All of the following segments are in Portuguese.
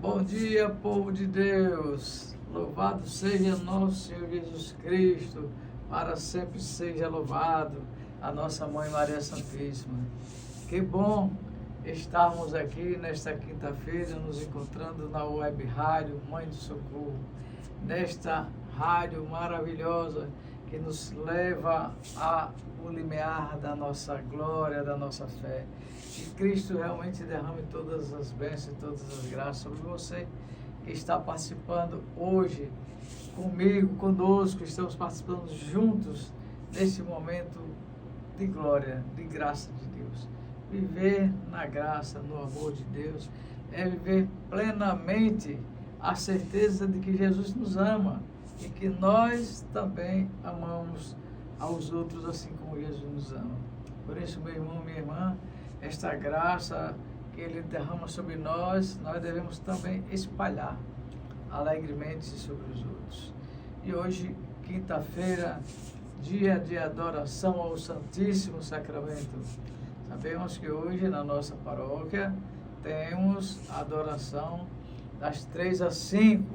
Bom dia, povo de Deus. Louvado seja nosso Senhor Jesus Cristo. Para sempre seja louvado a nossa Mãe Maria Santíssima. Que bom estarmos aqui nesta quinta-feira, nos encontrando na Web Rádio Mãe do Socorro. Nesta rádio maravilhosa que nos leva ao limiar da nossa glória, da nossa fé. Que Cristo realmente derrame todas as bênçãos, todas as graças sobre você que está participando hoje comigo, conosco. Estamos participando juntos nesse momento de glória, de graça de Deus. Viver na graça, no amor de Deus, é viver plenamente a certeza de que Jesus nos ama e que nós também amamos aos outros assim como Jesus nos ama. Por isso, meu irmão, minha irmã, esta graça que Ele derrama sobre nós, nós devemos também espalhar alegremente sobre os outros. E hoje, quinta-feira, dia de adoração ao Santíssimo Sacramento. Sabemos que hoje na nossa paróquia temos a adoração das 3 às 5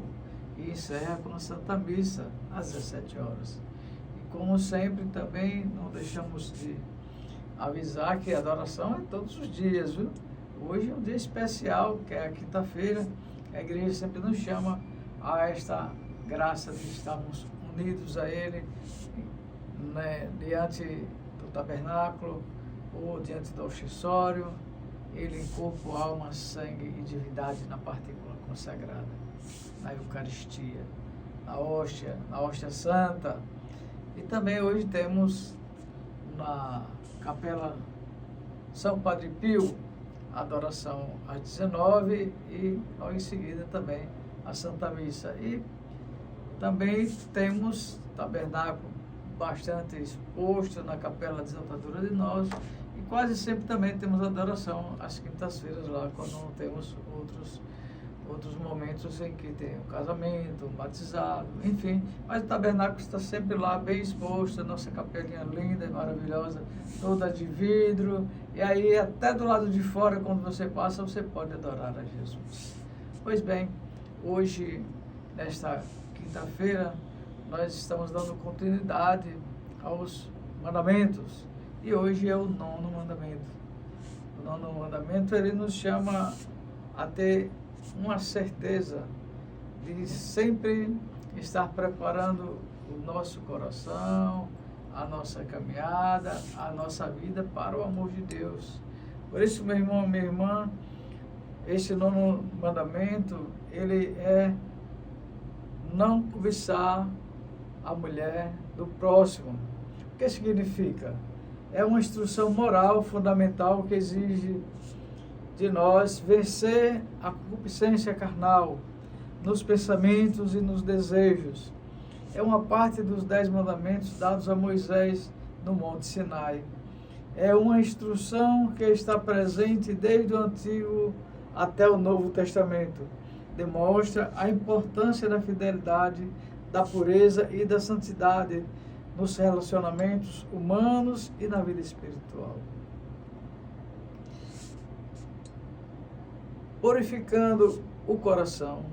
e encerra com a Santa Missa às 17 horas. E como sempre também não deixamos de avisar que a adoração é todos os dias, viu? Hoje é um dia especial, que é a quinta-feira. A igreja sempre nos chama a esta graça de estarmos unidos a Ele, né, diante do tabernáculo ou diante do oxissório, Ele em corpo, alma, sangue e divindade na partícula consagrada, na Eucaristia, na hóstia santa. E também hoje temos na Capela São Padre Pio, a adoração às 19 e logo em seguida também a Santa Missa. E também temos tabernáculo bastante exposto na Capela Desaltadura de Nós e quase sempre também temos adoração às quintas-feiras lá, quando não temos outros momentos em que tem um casamento, um batizado, enfim. Mas o tabernáculo está sempre lá, bem exposto, a nossa capelinha linda e maravilhosa, toda de vidro. E aí, até do lado de fora, quando você passa, você pode adorar a Jesus. Pois bem, hoje, nesta quinta-feira, nós estamos dando continuidade aos mandamentos. E hoje é o 9º mandamento. O 9º mandamento, ele nos chama a ter uma certeza de sempre estar preparando o nosso coração, a nossa caminhada, a nossa vida para o amor de Deus. Por isso, meu irmão, minha irmã, este 9º mandamento, ele é não cobiçar a mulher do próximo. O que significa? É uma instrução moral fundamental que exige de nós vencer a concupiscência carnal nos pensamentos e nos desejos. É uma parte dos 10 mandamentos dados a Moisés no Monte Sinai. É uma instrução que está presente desde o Antigo até o Novo Testamento. Demonstra a importância da fidelidade, da pureza e da santidade nos relacionamentos humanos e na vida espiritual. Purificando o coração,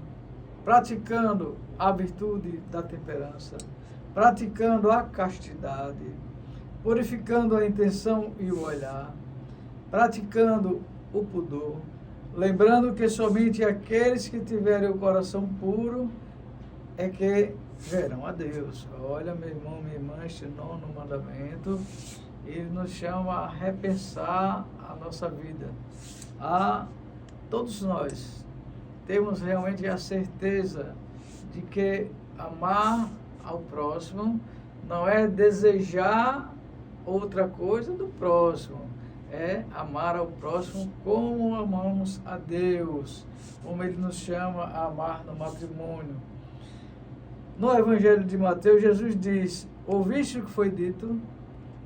praticando a virtude da temperança, praticando a castidade, purificando a intenção e o olhar, praticando o pudor, lembrando que somente aqueles que tiverem o coração puro é que verão a Deus. Olha, meu irmão, minha irmã, este 9º mandamento, ele nos chama a repensar a nossa vida. Todos nós temos realmente a certeza de que amar ao próximo não é desejar outra coisa do próximo, é amar ao próximo como amamos a Deus, como Ele nos chama a amar no matrimônio. No Evangelho de Mateus, Jesus diz: ouviste o que foi dito,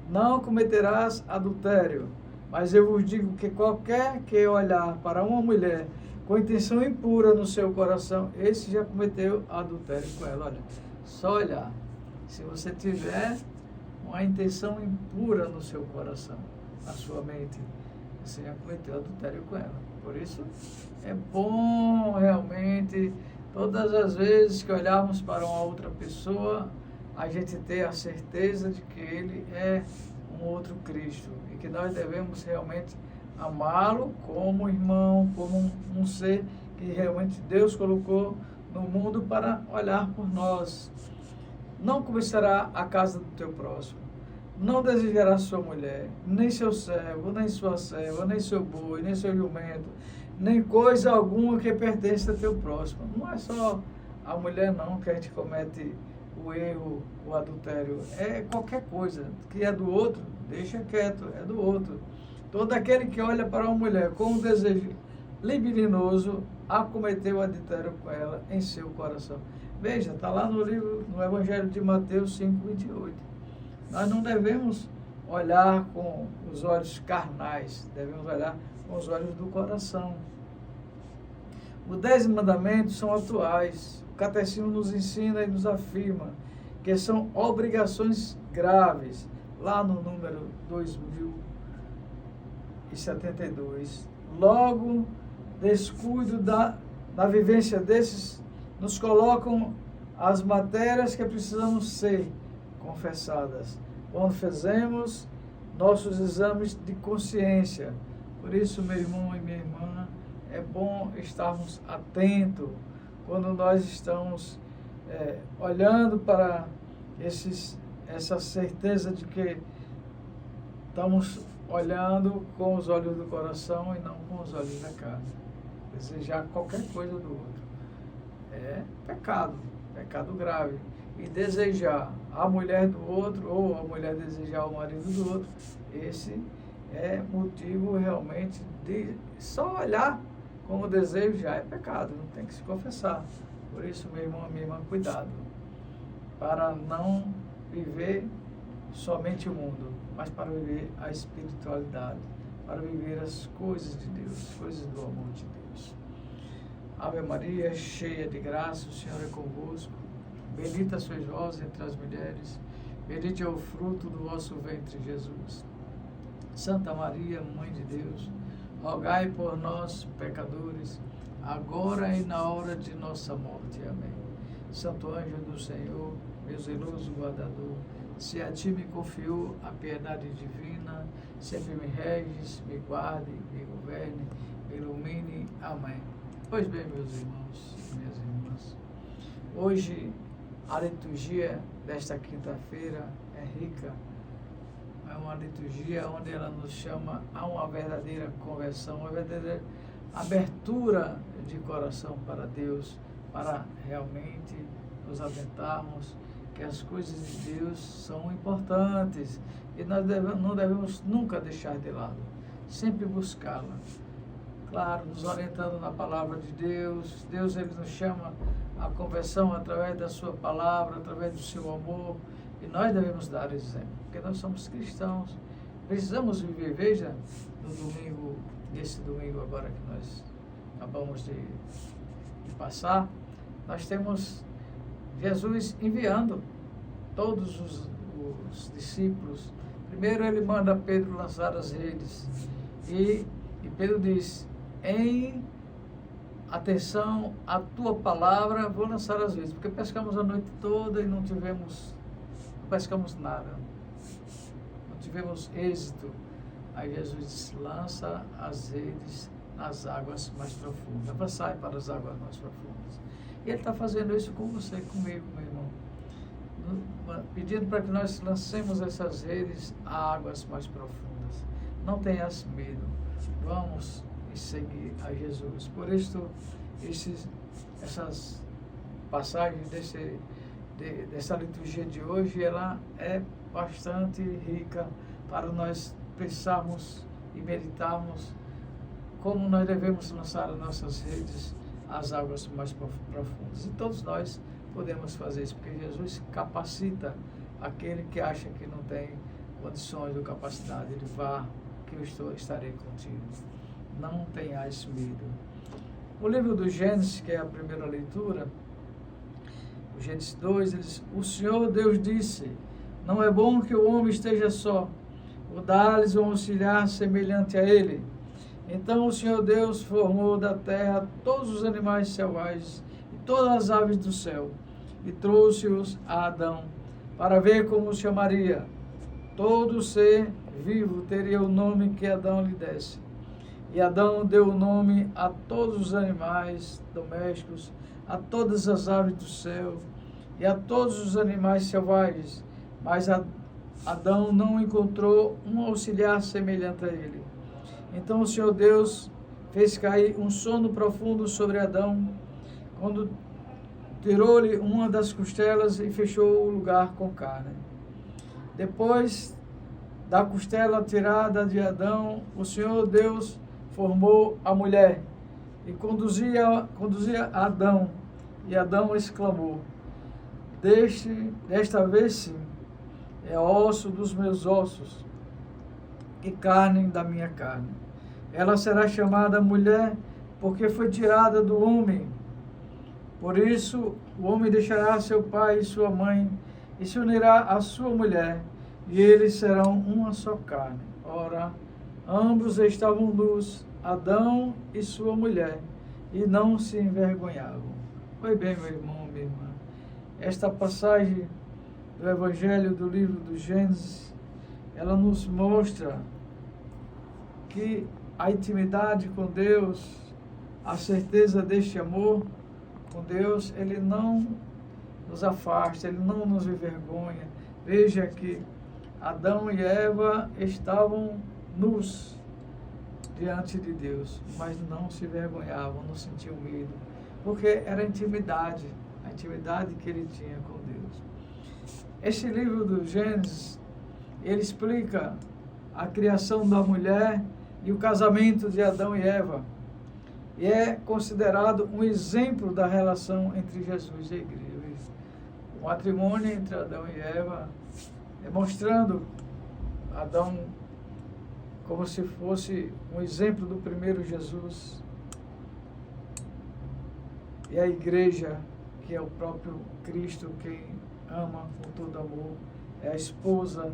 não cometerás adultério. Mas eu vos digo que qualquer que olhar para uma mulher com intenção impura no seu coração, esse já cometeu adultério com ela. Olha, só olhar. Se você tiver uma intenção impura no seu coração, na sua mente, você já cometeu adultério com ela. Por isso, é bom realmente, todas as vezes que olharmos para uma outra pessoa, a gente ter a certeza de que ele é um outro Cristo e que nós devemos realmente amá-lo como irmão, como um ser que realmente Deus colocou no mundo para olhar por nós. Não cobiçará a casa do teu próximo, não desejará sua mulher, nem seu servo, nem sua serva, nem seu boi, nem seu jumento, nem coisa alguma que pertence ao teu próximo. Não é só a mulher não que a gente comete o erro, o adultério, é qualquer coisa que é do outro, deixa quieto, é do outro. Todo aquele que olha para uma mulher com um desejo libidinoso, acometeu o adultério com ela em seu coração. Veja, está lá no livro, no Evangelho de Mateus 5:28. Nós não devemos olhar com os olhos carnais, devemos olhar com os olhos do coração. Os 10 mandamentos são atuais. O Catecismo nos ensina e nos afirma que são obrigações graves, lá no número 2072. Logo, descuido da vivência desses nos colocam as matérias que precisamos ser confessadas quando fazemos nossos exames de consciência. Por isso, meu irmão e minha irmã, é bom estarmos atentos quando nós estamos olhando para essa certeza de que estamos olhando com os olhos do coração e não com os olhos da carne. Desejar qualquer coisa do outro é pecado, pecado grave. E desejar a mulher do outro ou a mulher desejar o marido do outro, esse é motivo realmente de só olhar como desejo já é pecado, não tem que se confessar. Por isso, meu irmão e minha irmã, cuidado, para não viver somente o mundo, mas para viver a espiritualidade, para viver as coisas de Deus, as coisas do amor de Deus. Ave Maria, cheia de graça, o Senhor é convosco. Bendita sois vós entre as mulheres, bendito é o fruto do vosso ventre, Jesus. Santa Maria, Mãe de Deus, rogai por nós, pecadores, agora e na hora de nossa morte. Amém. Santo anjo do Senhor, meu zeloso guardador, se a ti me confiou a piedade divina, sempre me reges, me guarde, me governe, me ilumine. Amém. Pois bem, meus irmãos e minhas irmãs, hoje a liturgia desta quinta-feira é rica. É uma liturgia onde ela nos chama a uma verdadeira conversão, uma verdadeira abertura de coração para Deus, para realmente nos atentarmos que as coisas de Deus são importantes e nós não devemos nunca deixar de lado, sempre buscá-la. Claro, nos orientando na palavra de Deus. Deus, ele nos chama à conversão através da sua palavra, através do seu amor, e nós devemos dar exemplo, porque nós somos cristãos, precisamos viver. Veja, no domingo, nesse domingo agora que nós acabamos de passar, nós temos Jesus enviando todos os discípulos. Primeiro ele manda Pedro lançar as redes, e Pedro diz: em atenção à tua palavra, vou lançar as redes, porque pescamos a noite toda e não pescamos nada, não tivemos êxito. Aí Jesus disse: lança as redes nas águas mais profundas, avançai para as águas mais profundas. E ele está fazendo isso com você e comigo, meu irmão, pedindo para que nós lancemos essas redes a águas mais profundas. Não tenhas medo, vamos e seguir a Jesus. Por isso, essas passagens dessa liturgia de hoje, ela é bastante rica para nós pensarmos e meditarmos como nós devemos lançar as nossas redes às águas mais profundas. E todos nós podemos fazer isso, porque Jesus capacita aquele que acha que não tem condições ou capacidade. Ele vá, que eu estarei contigo. Não tenhais medo. O livro do Gênesis, que é a primeira leitura, o Gênesis 2, ele diz: o Senhor Deus disse: não é bom que o homem esteja só, vou dar-lhes um auxiliar semelhante a ele. Então o Senhor Deus formou da terra todos os animais selvagens e todas as aves do céu, e trouxe-os a Adão, para ver como os chamaria. Todo ser vivo teria o nome que Adão lhe desse. E Adão deu o nome a todos os animais domésticos, a todas as aves do céu e a todos os animais selvagens. Mas Adão não encontrou um auxiliar semelhante a ele. Então o Senhor Deus fez cair um sono profundo sobre Adão, quando tirou-lhe uma das costelas e fechou o lugar com carne. Depois da costela tirada de Adão, o Senhor Deus formou a mulher e conduzia Adão. E Adão exclamou: desta vez sim, é osso dos meus ossos e carne da minha carne. Ela será chamada mulher, porque foi tirada do homem. Por isso, o homem deixará seu pai e sua mãe, e se unirá à sua mulher, e eles serão uma só carne. Ora, ambos estavam nus, Adão e sua mulher, e não se envergonhavam. Pois bem, meu irmão, minha irmã, esta passagem do Evangelho do livro do Gênesis, ela nos mostra que a intimidade com Deus, a certeza deste amor com Deus, ele não nos afasta, ele não nos envergonha. Veja que Adão e Eva estavam nus diante de Deus, mas não se envergonhavam, não sentiam medo, porque era a intimidade que ele tinha com Deus. Este livro do Gênesis, ele explica a criação da mulher e o casamento de Adão e Eva, e é considerado um exemplo da relação entre Jesus e a igreja. O matrimônio entre Adão e Eva, demonstrando Adão como se fosse um exemplo do primeiro Jesus, e a igreja, que é o próprio Cristo, quem ama com todo amor, é a esposa.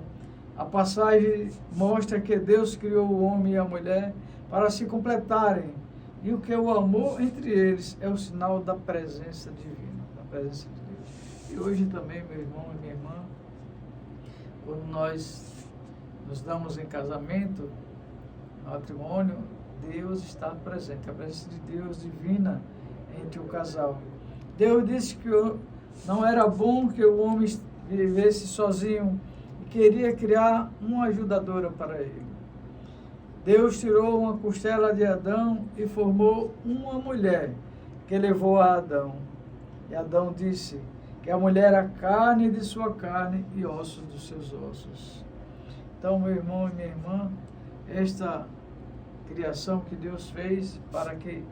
A passagem mostra que Deus criou o homem e a mulher para se completarem, e o que é o amor entre eles é o sinal da presença divina, da presença de Deus. E hoje também, meu irmão e minha irmã, quando nós nos damos em casamento, no matrimônio, Deus está presente, a presença de Deus divina entre o casal. Deus disse que não era bom que o homem vivesse sozinho e queria criar uma ajudadora para ele. Deus tirou uma costela de Adão e formou uma mulher que levou a Adão. E Adão disse que a mulher era carne de sua carne e ossos dos seus ossos. Então, meu irmão e minha irmã, esta criação que Deus fez para que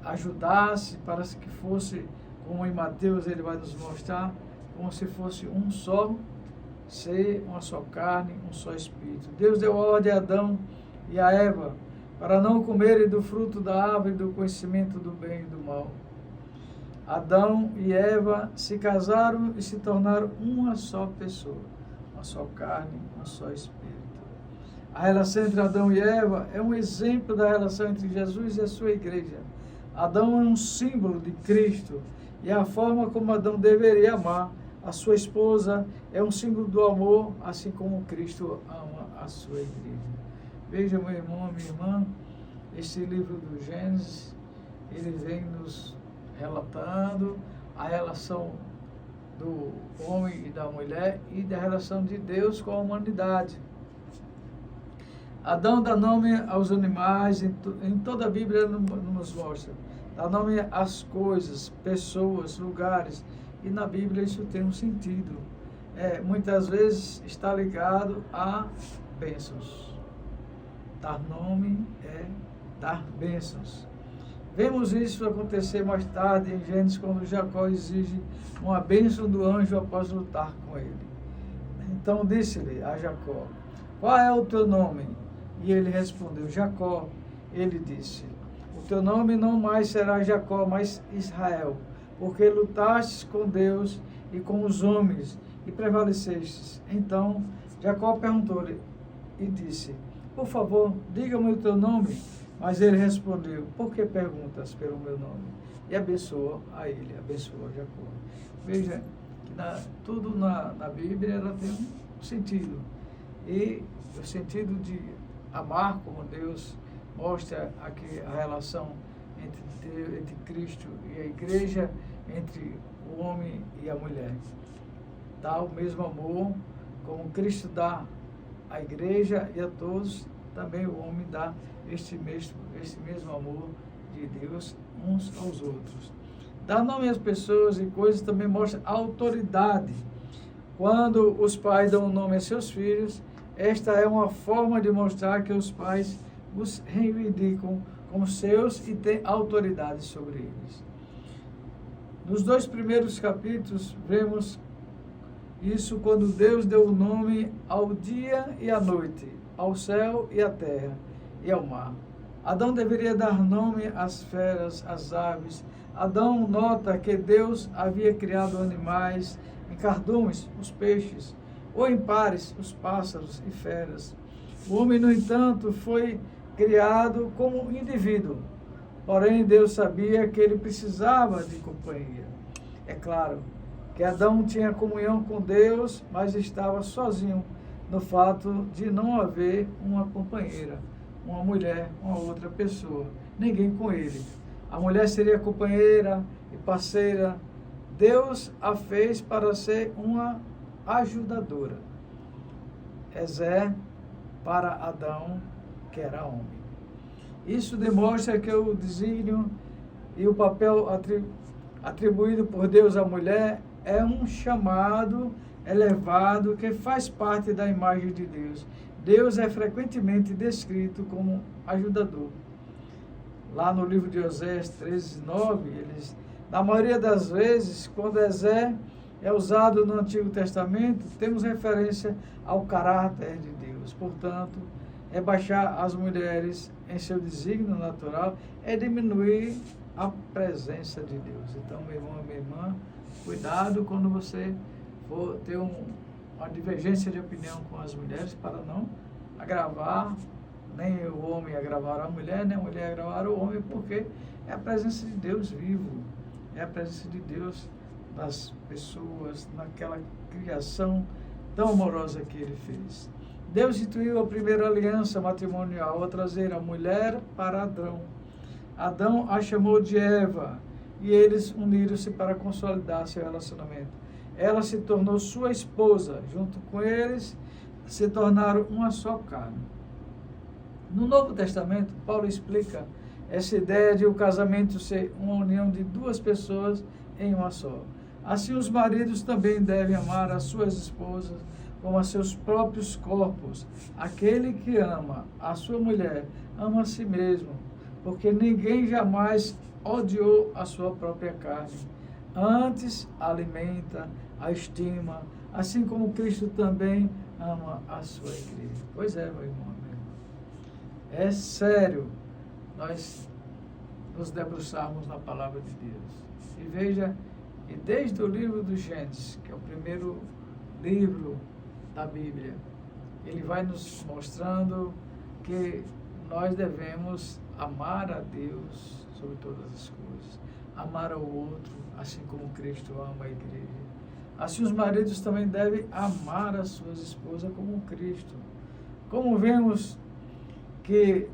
ajudasse, para que fosse, como em Mateus ele vai nos mostrar, como se fosse um só ser, uma só carne, um só espírito. Deus deu ordem a Adão e a Eva para não comerem do fruto da árvore do conhecimento do bem e do mal. Adão e Eva se casaram e se tornaram uma só pessoa, uma só carne, um só espírito. A relação entre Adão e Eva é um exemplo da relação entre Jesus e a sua igreja. Adão é um símbolo de Cristo e a forma como Adão deveria amar a sua esposa é um símbolo do amor, assim como Cristo ama a sua igreja. Veja, meu irmão, minha irmã, este livro do Gênesis, ele vem nos relatando a relação do homem e da mulher e da relação de Deus com a humanidade. Adão dá nome aos animais, em toda a Bíblia nos mostra. Dá nome às coisas, pessoas, lugares, e na Bíblia isso tem um sentido. Muitas vezes está ligado a bênçãos. Dar nome é dar bênçãos. Vemos isso acontecer mais tarde em Gênesis, quando Jacó exige uma bênção do anjo após lutar com ele. Então disse-lhe a Jacó: qual é o teu nome? E ele respondeu: Jacó. Ele disse: o teu nome não mais será Jacó, mas Israel, porque lutastes com Deus e com os homens e prevalecestes. Então Jacó perguntou-lhe e disse: por favor, diga-me o teu nome. Mas ele respondeu, por que perguntas pelo meu nome? E abençoou a ele, abençoou a Jacó. Veja que tudo na Bíblia ela tem um sentido. E o sentido de amar como Deus mostra aqui a relação entre Cristo e a igreja, entre o homem e a mulher. Dá o mesmo amor como Cristo dá à igreja e a todos, também o homem dá este mesmo amor de Deus uns aos outros. Dar nome às pessoas e coisas também mostra autoridade. Quando os pais dão nome a seus filhos, esta é uma forma de mostrar que os pais os reivindicam como seus e têm autoridade sobre eles. Nos 2 primeiros capítulos, vemos isso quando Deus deu o nome ao dia e à noite, ao céu e à terra e ao mar. Adão deveria dar nome às feras, às aves. Adão nota que Deus havia criado animais em cardumes, os peixes, ou em pares, os pássaros e feras. O homem, no entanto, foi criado como indivíduo. Porém, Deus sabia que ele precisava de companhia. É claro que Adão tinha comunhão com Deus, mas estava sozinho no fato de não haver uma companheira, uma mulher, uma outra pessoa, ninguém com ele. A mulher seria companheira e parceira. Deus a fez para ser uma ajudadora. Ezé para Adão, que era homem. Isso demonstra que o desígnio e o papel atribuído por Deus à mulher é um chamado elevado que faz parte da imagem de Deus. Deus é frequentemente descrito como ajudador. Lá no livro de Oséias 13:9, na maioria das vezes, quando Ezé é usado no Antigo Testamento, temos referência ao caráter de Deus. Portanto, rebaixar as mulheres em seu desígnio natural é diminuir a presença de Deus. Então, meu irmão e minha irmã, cuidado quando você for ter uma divergência de opinião com as mulheres, para não agravar, nem o homem agravar a mulher, nem a mulher agravar o homem, porque é a presença de Deus vivo, é a presença de Deus nas pessoas, naquela criação tão amorosa que Ele fez. Deus instituiu a primeira aliança matrimonial ao trazer a mulher para Adão. Adão a chamou de Eva e eles uniram-se para consolidar seu relacionamento. Ela se tornou sua esposa, junto com eles se tornaram uma só carne. No Novo Testamento, Paulo explica essa ideia de o casamento ser uma união de duas pessoas em uma só. Assim, os maridos também devem amar as suas esposas como a seus próprios corpos. Aquele que ama a sua mulher ama a si mesmo, porque ninguém jamais odiou a sua própria carne. Antes, a alimenta, a estima, assim como Cristo também ama a sua igreja. Pois é, meu irmão, minha irmã. É sério nós nos debruçarmos na palavra de Deus. E veja, e desde o livro do Gênesis, que é o primeiro livro da Bíblia, ele vai nos mostrando que nós devemos amar a Deus sobre todas as coisas, amar ao outro, assim como Cristo ama a igreja. Assim os maridos também devem amar as suas esposas como Cristo. Como vemos que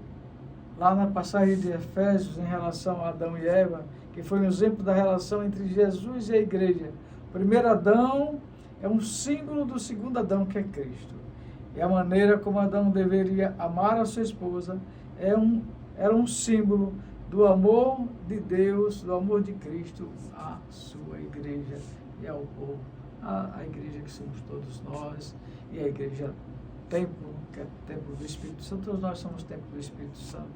lá na passagem de Efésios, em relação a Adão e Eva, que foi um exemplo da relação entre Jesus e a igreja. O primeiro Adão é um símbolo do segundo Adão, que é Cristo. E a maneira como Adão deveria amar a sua esposa era um símbolo do amor de Deus, do amor de Cristo à sua igreja e ao povo. A igreja que somos todos nós, e a igreja templo, que é templo do Espírito Santo. Todos nós somos templo do Espírito Santo,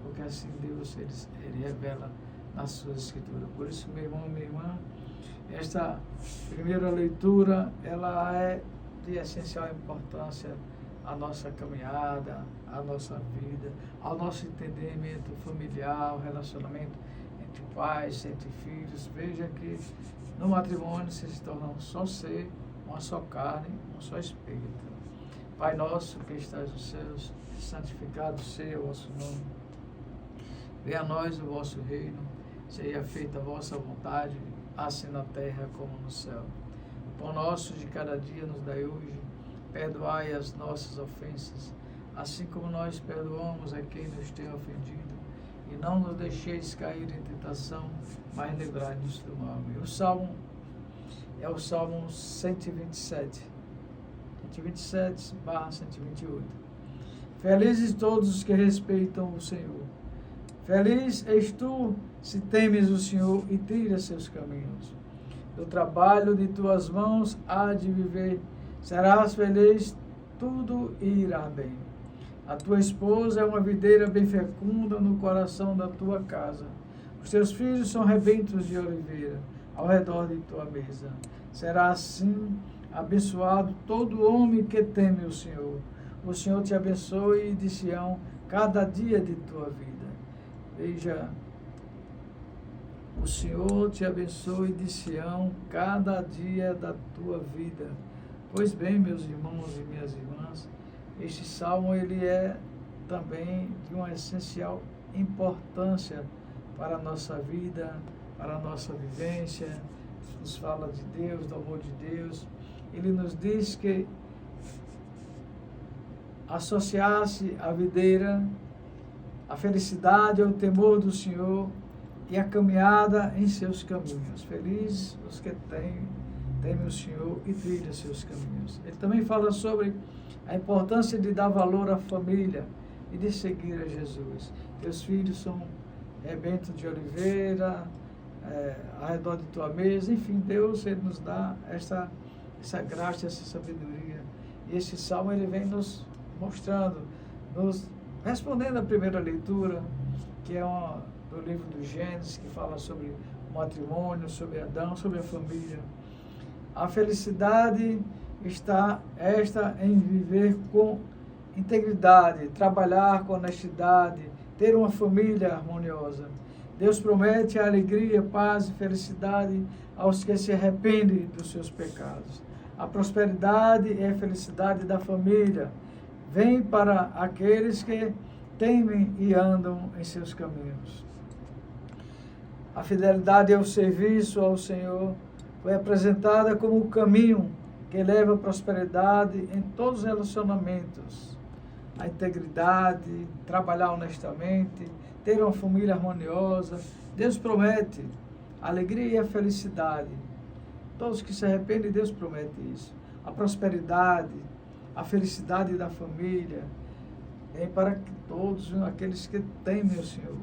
porque assim Deus ele revela nas suas escrituras. Por isso, meu irmão, minha irmã, esta primeira leitura, ela é de essencial importância à nossa caminhada, à nossa vida, ao nosso entendimento familiar, ao relacionamento entre pais, entre filhos. Veja que no matrimônio se torna um só ser, uma só carne, um só espírito. Pai nosso que estás nos céus, santificado seja o vosso nome. Venha a nós o vosso reino, seja feita a vossa vontade, assim na terra como no céu. O pão nosso de cada dia nos dai hoje, perdoai as nossas ofensas, assim como nós perdoamos a quem nos tem ofendido, e não nos deixeis cair em tentação, mas livrai-nos do mal. E o Salmo é o Salmo 127, 127/128. Felizes todos os que respeitam o Senhor. Feliz és tu se temes o Senhor e trilhas seus caminhos. Do trabalho de tuas mãos há de viver, serás feliz, tudo irá bem. A tua esposa é uma videira bem fecunda no coração da tua casa. Os teus filhos são rebentos de oliveira ao redor de tua mesa. Será assim abençoado todo homem que teme o Senhor. O Senhor te abençoe de Sião cada dia de tua vida. Veja, o Senhor te abençoe de Sião cada dia da tua vida. Pois bem, meus irmãos e minhas irmãs, este salmo ele é também de uma essencial importância para a nossa vida, para a nossa vivência. Nos fala de Deus, do amor de Deus. Ele nos diz que associar-se à videira, a felicidade é o temor do Senhor e a caminhada em seus caminhos. Felizes os que temem o Senhor e trilham seus caminhos. Ele também fala sobre a importância de dar valor à família e de seguir a Jesus. Teus filhos são rebentos de oliveira, ao redor de tua mesa. Enfim, Deus ele nos dá essa graça, essa sabedoria. E esse salmo ele vem nos mostrando, nos respondendo à primeira leitura, que é do livro do Gênesis, que fala sobre o matrimônio, sobre Adão, sobre a família. A felicidade está em viver com integridade, trabalhar com honestidade, ter uma família harmoniosa. Deus promete a alegria, paz e felicidade aos que se arrependem dos seus pecados. A prosperidade e a felicidade da família vem para aqueles que temem e andam em seus caminhos. A fidelidade ao serviço ao Senhor foi apresentada como o caminho que leva à prosperidade em todos os relacionamentos. A integridade, trabalhar honestamente, ter uma família harmoniosa. Deus promete a alegria e a felicidade. Todos que se arrependem, Deus promete isso. A prosperidade, a felicidade da família, vem para todos aqueles que temem o Senhor.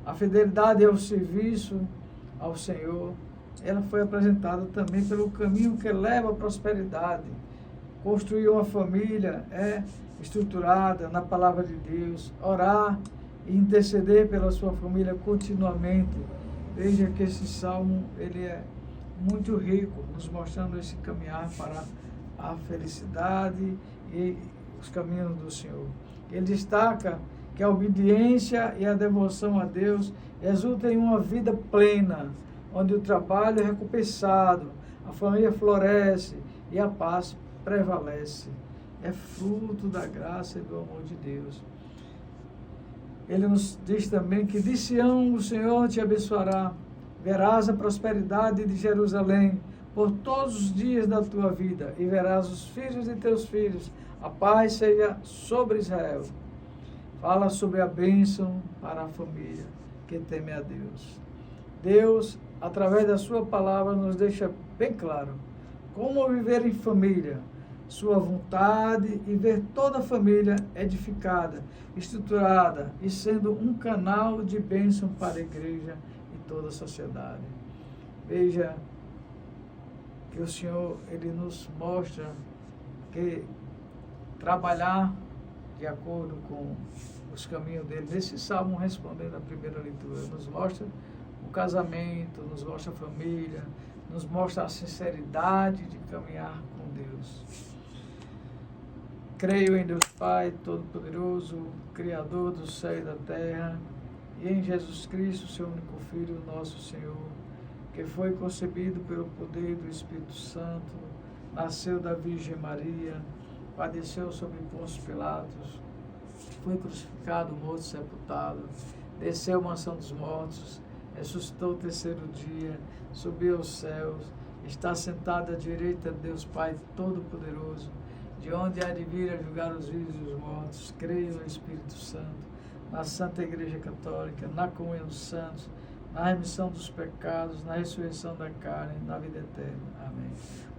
A fidelidade ao serviço ao Senhor, ela foi apresentada também pelo caminho que leva à prosperidade. Construir uma família estruturada na palavra de Deus, orar e interceder pela sua família continuamente. Veja que esse salmo ele é muito rico, nos mostrando esse caminhar para a felicidade e os caminhos do Senhor. Ele destaca que a obediência e a devoção a Deus resultam em uma vida plena, onde o trabalho é recompensado, a família floresce e a paz prevalece. É fruto da graça e do amor de Deus. Ele nos diz também que de Sião o Senhor te abençoará, verás a prosperidade de Jerusalém por todos os dias da tua vida, e verás os filhos de teus filhos, a paz seja sobre Israel. Fala sobre a bênção para a família que teme a Deus. Deus, através da sua palavra, nos deixa bem claro como viver em família, sua vontade e ver toda a família edificada, estruturada e sendo um canal de bênção para a igreja e toda a sociedade. Veja que o Senhor, ele nos mostra que trabalhar de acordo com os caminhos dele, nesse salmo respondendo à primeira leitura, nos mostra o casamento, nos mostra a família, nos mostra a sinceridade de caminhar com Deus. Creio em Deus Pai Todo-Poderoso, Criador do céu e da terra, e em Jesus Cristo, seu único Filho, nosso Senhor, que foi concebido pelo poder do Espírito Santo, nasceu da Virgem Maria, padeceu sob Pôncio Pilatos, foi crucificado, morto, sepultado, desceu à mansão dos mortos, ressuscitou o terceiro dia, subiu aos céus, está sentado à direita de Deus Pai Todo-Poderoso, de onde há de vir a julgar os vivos e os mortos. Creio no Espírito Santo, na Santa Igreja Católica, na comunhão dos santos, na remissão dos pecados, na ressurreição da carne, na vida eterna. Amém.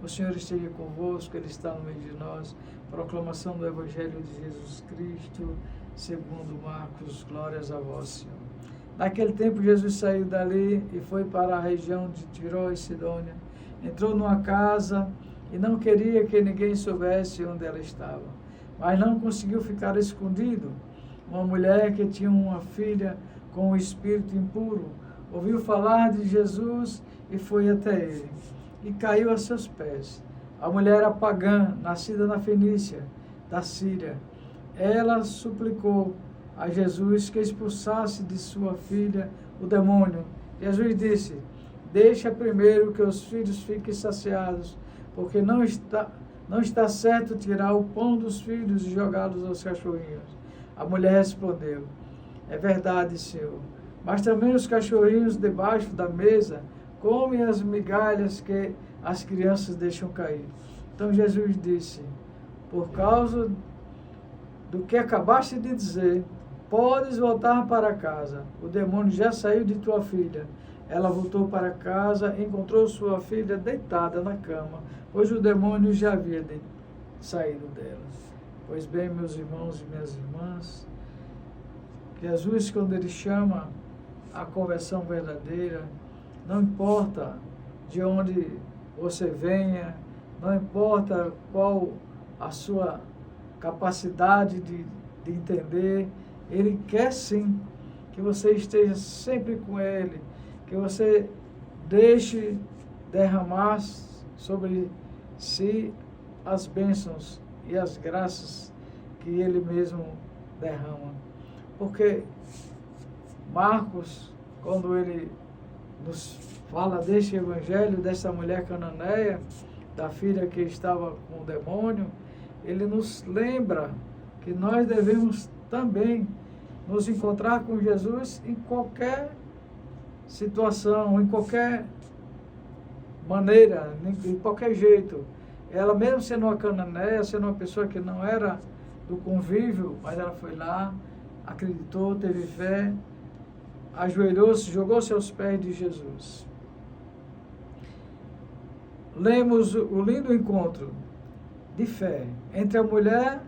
O Senhor esteja convosco, Ele está no meio de nós. Proclamação do Evangelho de Jesus Cristo, segundo Marcos. Glórias a vós, Senhor. Naquele tempo, Jesus saiu dali e foi para a região de Tiró e Sidônia. Entrou numa casa e não queria que ninguém soubesse onde ela estava. Mas não conseguiu ficar escondido. Uma mulher que tinha uma filha com um espírito impuro ouviu falar de Jesus e foi até ele, e caiu a seus pés. A mulher era pagã, nascida na Fenícia, da Síria. Ela suplicou a Jesus que expulsasse de sua filha o demônio. Jesus disse: deixa primeiro que os filhos fiquem saciados, porque não está certo tirar o pão dos filhos e jogá-los aos cachorrinhos. A mulher respondeu: é verdade, Senhor, mas também os cachorrinhos debaixo da mesa comem as migalhas que as crianças deixam cair. Então Jesus disse: por causa do que acabaste de dizer, podes voltar para casa. O demônio já saiu de tua filha. Ela voltou para casa e encontrou sua filha deitada na cama, pois o demônio já havia saído dela. Pois bem, meus irmãos e minhas irmãs, Jesus, quando Ele chama a conversão verdadeira, não importa de onde você venha, não importa qual a sua capacidade de entender, Ele quer sim que você esteja sempre com Ele, que você deixe derramar sobre si as bênçãos e as graças que Ele mesmo derrama. Porque Marcos, quando ele nos fala deste evangelho, dessa mulher cananeia, da filha que estava com o demônio, ele nos lembra que nós devemos também nos encontrar com Jesus em qualquer situação, em qualquer maneira, de qualquer jeito. Ela, mesmo sendo uma cananeia, sendo uma pessoa que não era do convívio, mas ela foi lá, acreditou, teve fé, ajoelhou-se, jogou-se aos pés de Jesus. Lemos o lindo encontro de fé entre a mulher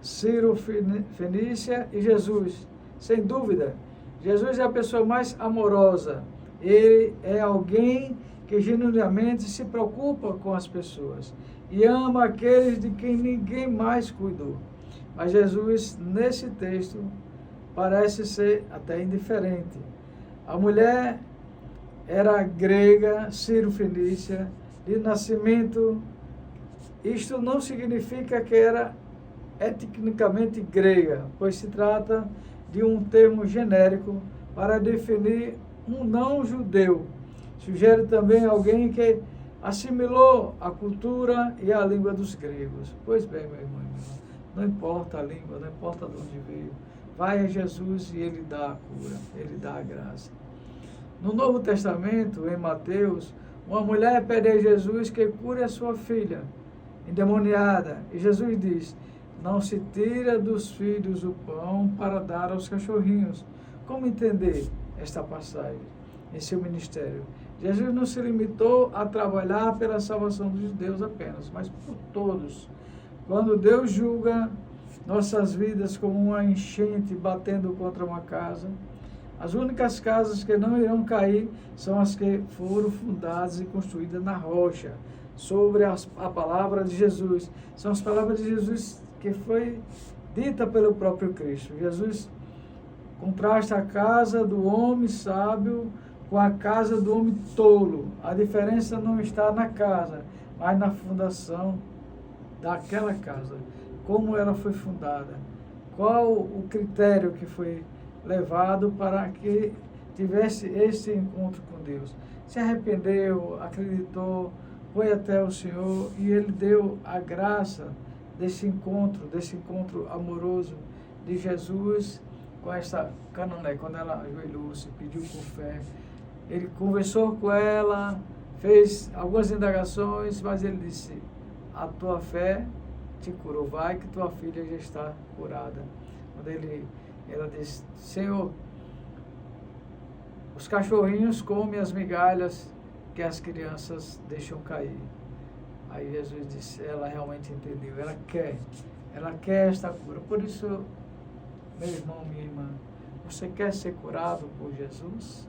Sírio-Fenícia e Jesus. Sem dúvida, Jesus é a pessoa mais amorosa. Ele é alguém que genuinamente se preocupa com as pessoas e ama aqueles de quem ninguém mais cuidou. Mas Jesus, nesse texto, parece ser até indiferente. A mulher era grega, sírio-fenícia, de nascimento. Isto não significa que era etnicamente grega, pois se trata de um termo genérico para definir um não-judeu. Sugere também alguém que assimilou a cultura e a língua dos gregos. Pois bem, meu irmão, não importa a língua, não importa de onde veio, vai a Jesus e Ele dá a cura, Ele dá a graça. No Novo Testamento, em Mateus, uma mulher pede a Jesus que cure a sua filha, endemoniada, e Jesus diz: não se tira dos filhos o pão para dar aos cachorrinhos. Como entender esta passagem em seu ministério? Jesus não se limitou a trabalhar pela salvação dos judeus apenas, mas por todos. Quando Deus julga nossas vidas como uma enchente batendo contra uma casa, as únicas casas que não irão cair são as que foram fundadas e construídas na rocha, sobre a palavra de Jesus. São as palavras de Jesus que foi dita pelo próprio Cristo. Jesus contrasta a casa do homem sábio com a casa do homem tolo. A diferença não está na casa, mas na fundação daquela casa. Como ela foi fundada. Qual o critério que foi levado para que tivesse esse encontro com Deus. Se arrependeu, acreditou, foi até o Senhor e Ele deu a graça desse encontro amoroso de Jesus com esta Canané, quando ela ajoelhou-se, pediu com fé. Ele conversou com ela, fez algumas indagações, mas ele disse: a tua fé te curou, vai que tua filha já está curada. Quando ela disse: Senhor, os cachorrinhos comem as migalhas que as crianças deixam cair. Aí Jesus disse: ela realmente entendeu, ela quer esta cura. Por isso, meu irmão, minha irmã, você quer ser curado por Jesus?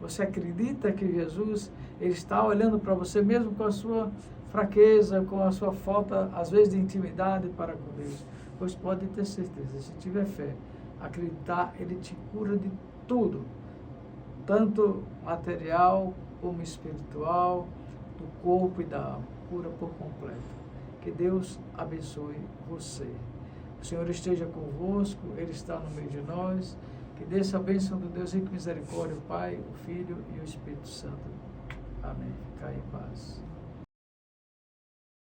Você acredita que Jesus, ele está olhando para você mesmo com a sua fraqueza, com a sua falta, às vezes, de intimidade para com Deus? Pois pode ter certeza, se tiver fé, acreditar, ele te cura de tudo, tanto material como espiritual, do corpo e da alma, cura por completo. Que Deus abençoe você. O Senhor esteja convosco, Ele está no meio de nós. Que desça a bênção do Deus rico e misericórdia, o Pai, o Filho e o Espírito Santo. Amém. Fica em paz.